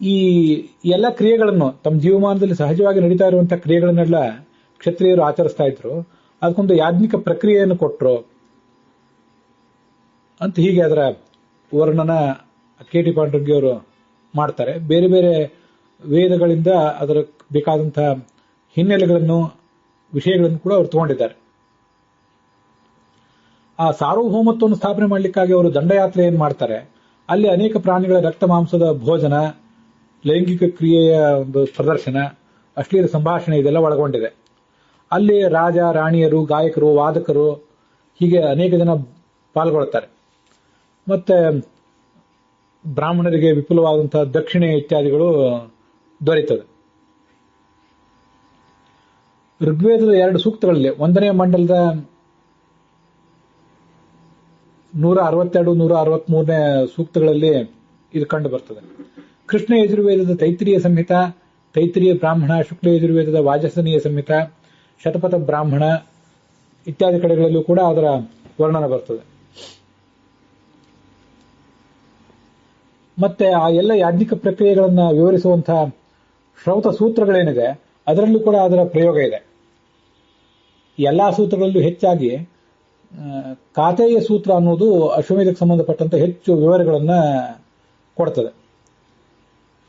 ಈ ಎಲ್ಲ ಕ್ರಿಯೆಗಳನ್ನು ತಮ್ಮ ಜೀವಮಾನದಲ್ಲಿ ಸಹಜವಾಗಿ ನಡೀತಾ ಇರುವಂತಹ ಕ್ರಿಯೆಗಳನ್ನೆಲ್ಲ ಕ್ಷತ್ರಿಯರು ಆಚರಿಸ್ತಾ ಇದ್ರು. ಅದಕ್ಕೊಂದು ಯಾಜ್ಞಿಕ ಪ್ರಕ್ರಿಯೆಯನ್ನು ಕೊಟ್ಟರು ಅಂತ ಹೀಗೆ ಅದರ ವರ್ಣನ ಕೆ.ಟಿ. ಪಾಂಡುರಂಗಿಯವರು ಮಾಡ್ತಾರೆ. ಬೇರೆ ಬೇರೆ ವೇದಗಳಿಂದ ಅದರ ಬೇಕಾದಂತಹ ಹಿನ್ನೆಲೆಗಳನ್ನು, ವಿಷಯಗಳನ್ನು ಕೂಡ ಅವರು ತಗೊಂಡಿದ್ದಾರೆ. ಆ ಸಾರ್ವಭೌಮತ್ವವನ್ನು ಸ್ಥಾಪನೆ ಮಾಡಲಿಕ್ಕಾಗಿ ಅವರು ದಂಡಯಾತ್ರೆಯನ್ನು ಮಾಡ್ತಾರೆ. ಅಲ್ಲಿ ಅನೇಕ ಪ್ರಾಣಿಗಳ ರಕ್ತ ಮಾಂಸದ ಭೋಜನ, ಲೈಂಗಿಕ ಕ್ರಿಯೆಯ ಒಂದು ಪ್ರದರ್ಶನ, ಅಶ್ಲೀಲ ಸಂಭಾಷಣೆ ಇದೆಲ್ಲ ಒಳಗೊಂಡಿದೆ. ಅಲ್ಲಿ ರಾಜ, ರಾಣಿಯರು, ಗಾಯಕರು, ವಾದಕರು ಹೀಗೆ ಅನೇಕ ಜನ ಪಾಲ್ಗೊಳ್ಳುತ್ತಾರೆ. ಮತ್ತೆ ಬ್ರಾಹ್ಮಣರಿಗೆ ವಿಪುಲವಾದಂತಹ ದಕ್ಷಿಣೆ ಇತ್ಯಾದಿಗಳು ದೊರೆಯುತ್ತದೆ. ಋಗ್ವೇದದ 2 ಸೂಕ್ತಗಳಲ್ಲಿ 1ನೇ ಮಂಡಲದ 162, 163ನೇ ಸೂಕ್ತಗಳಲ್ಲಿ ಇದು ಕಂಡು ಬರ್ತದೆ. ಕೃಷ್ಣ ಯಜುರ್ವೇದದ ತೈತ್ರಿಯ ಸಂಹಿತ, ತೈತ್ರಿಯ ಬ್ರಾಹ್ಮಣ, ಶುಕ್ಲ ಯಜುರ್ವೇದದ ವಾಜಸನೀಯ ಸಂಹಿತ, ಶತಪಥ ಬ್ರಾಹ್ಮಣ ಇತ್ಯಾದಿ ಕಡೆಗಳಲ್ಲೂ ಕೂಡ ಅದರ ವರ್ಣನ ಬರ್ತದೆ. ಮತ್ತೆ ಆ ಎಲ್ಲ ಯಾಜ್ಞಿಕ ಪ್ರಕ್ರಿಯೆಗಳನ್ನು ವಿವರಿಸುವಂತಹ ಶ್ರೌತ ಸೂತ್ರಗಳೇನಿದೆ ಅದರಲ್ಲೂ ಕೂಡ ಅದರ ಪ್ರಯೋಗ ಇದೆ. ಎಲ್ಲಾ ಸೂತ್ರಗಳಲ್ಲೂ ಹೆಚ್ಚಾಗಿ ಕಾತೇಯ ಸೂತ್ರ ಅನ್ನೋದು ಅಶ್ವಮೇಧಕ್ಕೆ ಸಂಬಂಧಪಟ್ಟಂತೆ ಹೆಚ್ಚು ವಿವರಗಳನ್ನು ಕೊಡ್ತದೆ.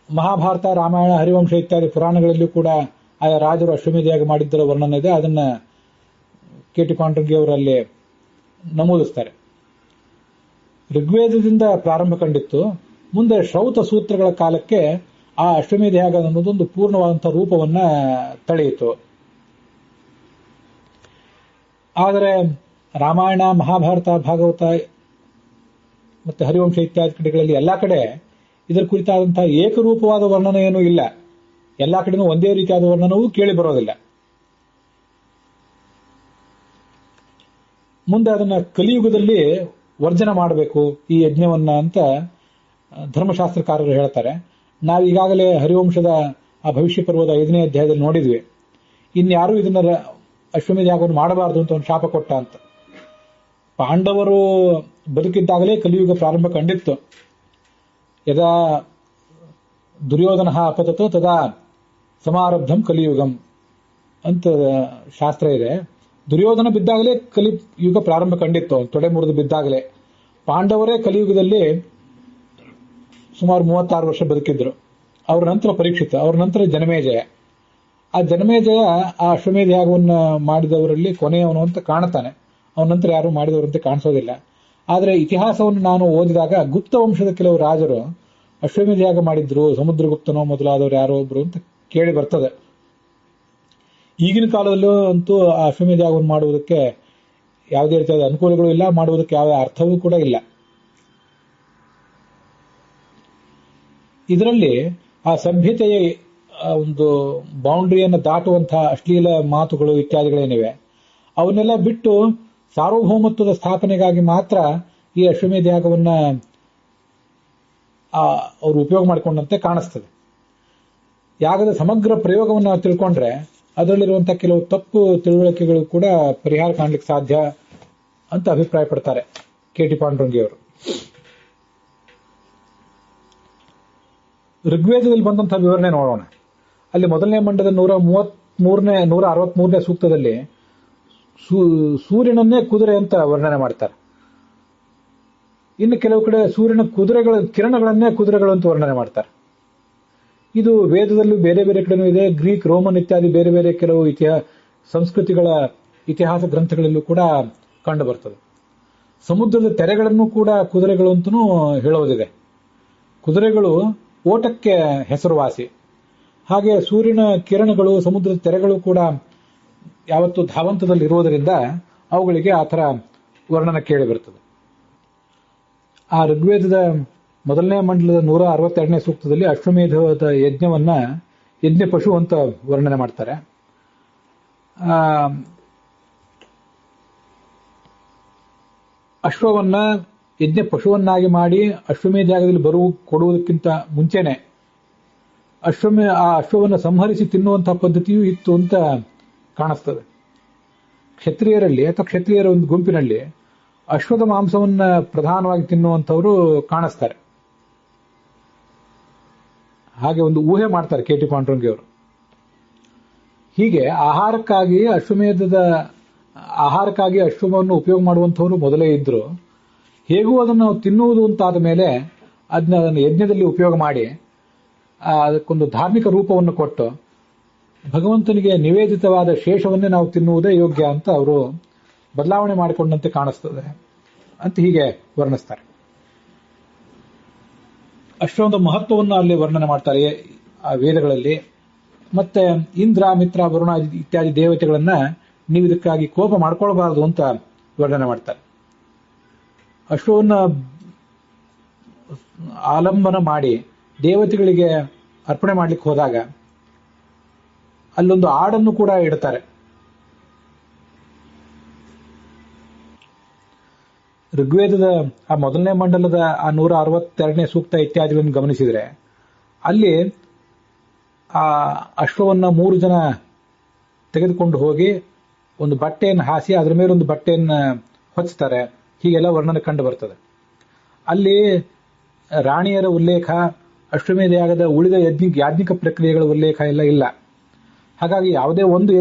ಮಹಾಭಾರತ, ರಾಮಾಯಣ, ಹರಿವಂಶ ಇತ್ಯಾದಿ ಪುರಾಣಗಳಲ್ಲೂ ಕೂಡ ಆಯಾ ರಾಜರು ಅಶ್ವಮೇಧಯಾಗ ಮಾಡಿದ್ದರ ವರ್ಣನೆ ಇದೆ. ಅದನ್ನ ಕೆ.ಟಿ. ಪಾಂಡುರಂಗಿಯವರಲ್ಲಿ ನಮೂದಿಸ್ತಾರೆ. ಋಗ್ವೇದದಿಂದ ಪ್ರಾರಂಭ ಕಂಡಿತ್ತು. ಮುಂದೆ ಶ್ರೌತ ಸೂತ್ರಗಳ ಕಾಲಕ್ಕೆ ಆ ಅಶ್ವಮೇಧಯಾಗ ಅನ್ನೋದೊಂದು ಪೂರ್ಣವಾದಂತಹ ರೂಪವನ್ನ ತಳೆಯಿತು. ಆದರೆ ರಾಮಾಯಣ, ಮಹಾಭಾರತ, ಭಾಗವತ ಮತ್ತೆ ಹರಿವಂಶ ಇತ್ಯಾದಿ ಕಡೆಗಳಲ್ಲಿ ಎಲ್ಲಾ ಕಡೆ ಇದರ ಕುರಿತಾದಂತಹ ಏಕರೂಪವಾದ ವರ್ಣನೆ ಏನೂ ಇಲ್ಲ. ಎಲ್ಲಾ ಕಡೆನೂ ಒಂದೇ ರೀತಿಯಾದ ವರ್ಣನವೂ ಕೇಳಿ ಬರೋದಿಲ್ಲ. ಮುಂದೆ ಅದನ್ನ ಕಲಿಯುಗದಲ್ಲಿ ವರ್ಜನ ಮಾಡಬೇಕು ಈ ಯಜ್ಞವನ್ನ ಅಂತ ಧರ್ಮಶಾಸ್ತ್ರಕಾರರು ಹೇಳ್ತಾರೆ. ನಾವು ಈಗಾಗಲೇ ಹರಿವಂಶದ ಆ ಭವಿಷ್ಯ ಪರ್ವದ 5ನೇ ಅಧ್ಯಾಯದಲ್ಲಿ ನೋಡಿದ್ವಿ. ಇನ್ಯಾರೂ ಇದನ್ನ ಅಶ್ವಮೇಧ ಯಾಗವನ್ನು ಮಾಡಬಾರದು ಅಂತ ಒಂದು ಶಾಪ ಕೊಟ್ಟ ಅಂತ. ಪಾಂಡವರು ಬದುಕಿದ್ದಾಗಲೇ ಕಲಿಯುಗ ಪ್ರಾರಂಭ ಕಂಡಿತ್ತು. ಯದಾ ದುರ್ಯೋಧನ ಅಪತತೋ ತದಾ ಸಮಾರಬ್ಧಂ ಕಲಿಯುಗಂ ಅಂತ ಶಾಸ್ತ್ರ ಇದೆ. ದುರ್ಯೋಧನ ಬಿದ್ದಾಗಲೇ ಕಲಿಯುಗ ಪ್ರಾರಂಭ ಕಂಡಿತ್ತು, ತೊಡೆ ಮುರಿದು ಬಿದ್ದಾಗಲೇ. ಪಾಂಡವರೇ ಕಲಿಯುಗದಲ್ಲಿ ಸುಮಾರು 36 ವರ್ಷ ಬದುಕಿದ್ರು. ಅವರ ನಂತರ ಪರೀಕ್ಷಿತ, ಅವರ ನಂತರ ಜನಮೇಜಯ. ಆ ಜನಮೇಜಯ ಆ ಅಶ್ವಮೇಧ ಯಾಗವನ್ನು ಮಾಡಿದವರಲ್ಲಿ ಕೊನೆಯವನು ಅಂತ ಕಾಣುತ್ತಾನೆ. ಅವನ ನಂತರ ಯಾರು ಮಾಡಿದವರಂತೆ ಕಾಣಿಸೋದಿಲ್ಲ. ಆದರೆ ಇತಿಹಾಸವನ್ನು ನಾನು ಓದಿದಾಗ ಗುಪ್ತ ವಂಶದ ಕೆಲವು ರಾಜರು ಅಶ್ವಮೇಧ ಯಾಗ ಮಾಡಿದ್ರು, ಸಮುದ್ರಗುಪ್ತನೋ ಮೊದಲಾದವರು ಯಾರೋ ಒಬ್ರು ಅಂತ ಕೇಳಿ ಬರ್ತದೆ. ಈಗಿನ ಕಾಲದಲ್ಲೂ ಅಂತೂ ಆ ಅಶ್ವಮೇಧ ಯಾಗವನ್ನು ಮಾಡುವುದಕ್ಕೆ ಯಾವುದೇ ರೀತಿಯಾದ ಅನುಕೂಲಗಳು ಇಲ್ಲ, ಮಾಡುವುದಕ್ಕೆ ಯಾವ ಅರ್ಥವೂ ಕೂಡ ಇಲ್ಲ. ಇದರಲ್ಲಿ ಆ ಸಭ್ಯತೆಯ ಒಂದು ಬೌಂಡ್ರಿಯನ್ನು ದಾಟುವಂತಹ ಅಶ್ಲೀಲ ಮಾತುಗಳು ಇತ್ಯಾದಿಗಳೇನಿವೆ ಅವನ್ನೆಲ್ಲ ಬಿಟ್ಟು ಸಾರ್ವಭೌಮತ್ವದ ಸ್ಥಾಪನೆಗಾಗಿ ಮಾತ್ರ ಈ ಅಶ್ವಮೇಧ ಯಾಗವನ್ನ ಅವರು ಉಪಯೋಗ ಮಾಡಿಕೊಂಡಂತೆ ಕಾಣಿಸ್ತದೆ. ಯಾಗದ ಸಮಗ್ರ ಪ್ರಯೋಗವನ್ನು ನಾವು ತಿಳ್ಕೊಂಡ್ರೆ ಅದರಲ್ಲಿರುವಂತಹ ಕೆಲವು ತಪ್ಪು ತಿಳುವಳಿಕೆಗಳು ಕೂಡ ಪರಿಹಾರ ಕಾಣಲಿಕ್ಕೆ ಸಾಧ್ಯ ಅಂತ ಅಭಿಪ್ರಾಯ ಪಡ್ತಾರೆ ಕೆ ಟಿ ಪಾಂಡುರಂಗಿಯವರು. ಋಗ್ವೇದದಲ್ಲಿ ಬಂದಂತಹ ವಿವರಣೆ ನೋಡೋಣ. ಅಲ್ಲಿ ಮೊದಲನೇ ಮಂಡಲದ 163ನೇ ಸೂಕ್ತದಲ್ಲಿ ಸೂರ್ಯನನ್ನೇ ಕುದುರೆ ಅಂತ ವರ್ಣನೆ ಮಾಡ್ತಾರೆ. ಇನ್ನು ಕೆಲವು ಕಡೆ ಸೂರ್ಯನ ಕಿರಣಗಳನ್ನೇ ಕುದುರೆಗಳು ಅಂತ ವರ್ಣನೆ ಮಾಡ್ತಾರೆ. ಇದು ವೇದದಲ್ಲೂ ಬೇರೆ ಬೇರೆ ಕಡೆನೂ ಇದೆ. ಗ್ರೀಕ್, ರೋಮನ್ ಇತ್ಯಾದಿ ಬೇರೆ ಬೇರೆ ಕೆಲವು ಸಂಸ್ಕೃತಿಗಳ ಇತಿಹಾಸ ಗ್ರಂಥಗಳಲ್ಲೂ ಕೂಡ ಕಂಡು ಬರ್ತದೆ. ಸಮುದ್ರದ ತೆರೆಗಳನ್ನು ಕೂಡ ಕುದುರೆಗಳು ಅಂತಲೂ ಹೇಳೋದಿದೆ. ಕುದುರೆಗಳು ಓಟಕ್ಕೆ ಹೆಸರುವಾಸಿ. ಹಾಗೆ ಸೂರ್ಯನ ಕಿರಣಗಳು, ಸಮುದ್ರದ ತೆರೆಗಳು ಕೂಡ ಯಾವತ್ತು ಧಾವಂತದಲ್ಲಿ ಇರುವುದರಿಂದ ಅವುಗಳಿಗೆ ಆ ಥರ ವರ್ಣನ ಕೇಳಿ ಬರ್ತದೆ. ಆ ಋಗ್ವೇದದ ಮೊದಲನೇ ಮಂಡಲದ 162ನೇ ಸೂಕ್ತದಲ್ಲಿ ಅಶ್ವಮೇಧದ ಯಜ್ಞವನ್ನ ಯಜ್ಞ ಪಶು ಅಂತ ವರ್ಣನೆ ಮಾಡ್ತಾರೆ. ಅಶ್ವವನ್ನ ಯಜ್ಞ ಪಶುವನ್ನಾಗಿ ಮಾಡಿ ಅಶ್ವಮೇಧ ಯಾಗದಲ್ಲಿ ಕೊಡುವುದಕ್ಕಿಂತ ಮುಂಚೆನೆ ಆ ಅಶ್ವವನ್ನು ಸಂಹರಿಸಿ ತಿನ್ನುವಂತಹ ಪದ್ಧತಿಯೂ ಇತ್ತು ಅಂತ ಕಾಣಿಸ್ತದೆ. ಕ್ಷತ್ರಿಯರಲ್ಲಿ ಅಥವಾ ಕ್ಷತ್ರಿಯರ ಒಂದು ಗುಂಪಿನಲ್ಲಿ ಅಶ್ವದ ಮಾಂಸವನ್ನ ಪ್ರಧಾನವಾಗಿ ತಿನ್ನುವಂಥವರು ಕಾಣಿಸ್ತಾರೆ. ಹಾಗೆ ಒಂದು ಊಹೆ ಮಾಡ್ತಾರೆ ಕೆ ಟಿ ಪಾಂಡುರಂಗಿಯವರು. ಹೀಗೆ ಆಹಾರಕ್ಕಾಗಿ ಅಶ್ವವನ್ನು ಉಪಯೋಗ ಮಾಡುವಂಥವರು ಮೊದಲೇ ಇದ್ರು. ಹೇಗೂ ಅದನ್ನು ತಿನ್ನುವುದು ಅಂತಾದ ಮೇಲೆ ಅದನ್ನ ಯಜ್ಞದಲ್ಲಿ ಉಪಯೋಗ ಮಾಡಿ ಅದಕ್ಕೊಂದು ಧಾರ್ಮಿಕ ರೂಪವನ್ನು ಕೊಟ್ಟು ಭಗವಂತನಿಗೆ ನಿವೇದಿತವಾದ ಶೇಷವನ್ನೇ ನಾವು ತಿನ್ನುವುದೇ ಯೋಗ್ಯ ಅಂತ ಅವರು ಬದಲಾವಣೆ ಮಾಡಿಕೊಂಡಂತೆ ಕಾಣಿಸ್ತದೆ ಅಂತ ಹೀಗೆ ವರ್ಣಿಸ್ತಾರೆ. ಅಶ್ವದ ಮಹತ್ವವನ್ನು ಅಲ್ಲಿ ವರ್ಣನೆ ಮಾಡ್ತಾರೆ ಆ ವೇದಗಳಲ್ಲಿ. ಮತ್ತೆ ಇಂದ್ರ, ಮಿತ್ರ, ವರುಣ ಇತ್ಯಾದಿ ದೇವತೆಗಳನ್ನ ನೀವು ಇದಕ್ಕಾಗಿ ಕೋಪ ಮಾಡ್ಕೊಳ್ಬಾರದು ಅಂತ ವರ್ಣನೆ ಮಾಡ್ತಾರೆ. ಅಶ್ವವನ್ನ ಆಲಂಬನ ಮಾಡಿ ದೇವತೆಗಳಿಗೆ ಅರ್ಪಣೆ ಮಾಡ್ಲಿಕ್ಕೆ ಹೋದಾಗ ಅಲ್ಲೊಂದು ಆಡನ್ನು ಕೂಡ ಇಡ್ತಾರೆ. ಋಗ್ವೇದದ ಆ ಮೊದಲನೇ ಮಂಡಲದ ಆ 162ನೇ ಸೂಕ್ತ ಇತ್ಯಾದಿಗಳನ್ನು ಗಮನಿಸಿದ್ರೆ ಅಲ್ಲಿ ಆ ಅಶ್ವವನ್ನ 3 ಜನ ತೆಗೆದುಕೊಂಡು ಹೋಗಿ ಒಂದು ಬಟ್ಟೆಯನ್ನು ಹಾಸಿ ಅದರ ಮೇಲೆ ಒಂದು ಬಟ್ಟೆಯನ್ನು ಹೊಚ್ತಾರೆ. ಹೀಗೆಲ್ಲ ವರ್ಣನೆ ಕಂಡು ಬರ್ತದೆ. ಅಲ್ಲಿ ರಾಣಿಯರ ಉಲ್ಲೇಖ, ಅಶ್ವಮೇಧ ಯಾಗದ ಉಳಿದ ಯಾಜ್ಞಿಕ ಪ್ರಕ್ರಿಯೆಗಳ ಉಲ್ಲೇಖ ಎಲ್ಲ ಇಲ್ಲ. ಹಾಗಾಗಿ ಯಾವುದೇ ಒಂದು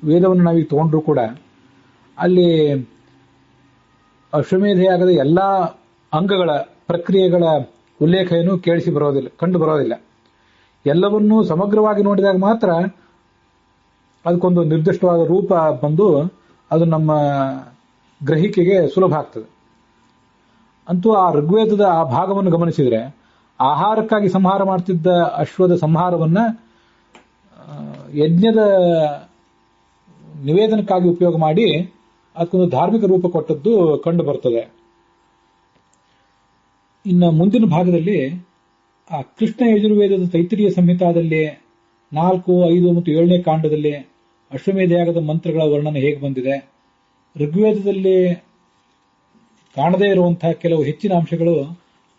ವೇದವನ್ನು ನಾವೀಗ ತಗೊಂಡ್ರೂ ಕೂಡ ಅಲ್ಲಿ ಅಶ್ವಮೇಧ ಯಾಗದ ಎಲ್ಲಾ ಅಂಗಗಳ ಪ್ರಕ್ರಿಯೆಗಳ ಉಲ್ಲೇಖ ಏನು ಕಂಡು ಬರೋದಿಲ್ಲ. ಎಲ್ಲವನ್ನೂ ಸಮಗ್ರವಾಗಿ ನೋಡಿದಾಗ ಮಾತ್ರ ಅದಕ್ಕೊಂದು ನಿರ್ದಿಷ್ಟವಾದ ರೂಪ ಬಂದು ಅದು ನಮ್ಮ ಗ್ರಹಿಕೆಗೆ ಸುಲಭ ಆಗ್ತದೆ. ಅಂತೂ ಆ ಋಗ್ವೇದದ ಆ ಭಾಗವನ್ನು ಗಮನಿಸಿದರೆ ಆಹಾರಕ್ಕಾಗಿ ಸಂಹಾರ ಮಾಡ್ತಿದ್ದ ಅಶ್ವದ ಸಂಹಾರವನ್ನ ಯಜ್ಞದ ನಿವೇದನಕ್ಕಾಗಿ ಉಪಯೋಗ ಮಾಡಿ ಅದಕ್ಕೊಂದು ಧಾರ್ಮಿಕ ರೂಪ ಕೊಟ್ಟದ್ದು ಕಂಡು ಬರ್ತದೆ. ಇನ್ನು ಮುಂದಿನ ಭಾಗದಲ್ಲಿ ಆ ಕೃಷ್ಣ ಯಜುರ್ವೇದದ ತೈತ್ರಿಯ ಸಂಹಿತಾದಲ್ಲಿ 4, 5 ಮತ್ತು 7ನೇ ಕಾಂಡದಲ್ಲಿ ಅಶ್ವಮೇಧ ಯಾಗದ ಮಂತ್ರಗಳ ವರ್ಣನೆ ಹೇಗೆ ಬಂದಿದೆ, ಋಗ್ವೇದದಲ್ಲಿ ಕಾಣದೇ ಇರುವಂತಹ ಕೆಲವು ಹೆಚ್ಚಿನ ಅಂಶಗಳು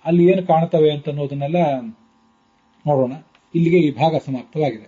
ಅಲ್ಲಿ ಏನು ಕಾಣ್ತವೆ ಅಂತ ಅನ್ನೋದನ್ನೆಲ್ಲ ನೋಡೋಣ. ಇಲ್ಲಿಗೆ ಈ ಭಾಗ ಸಮಾಪ್ತವಾಗಿದೆ.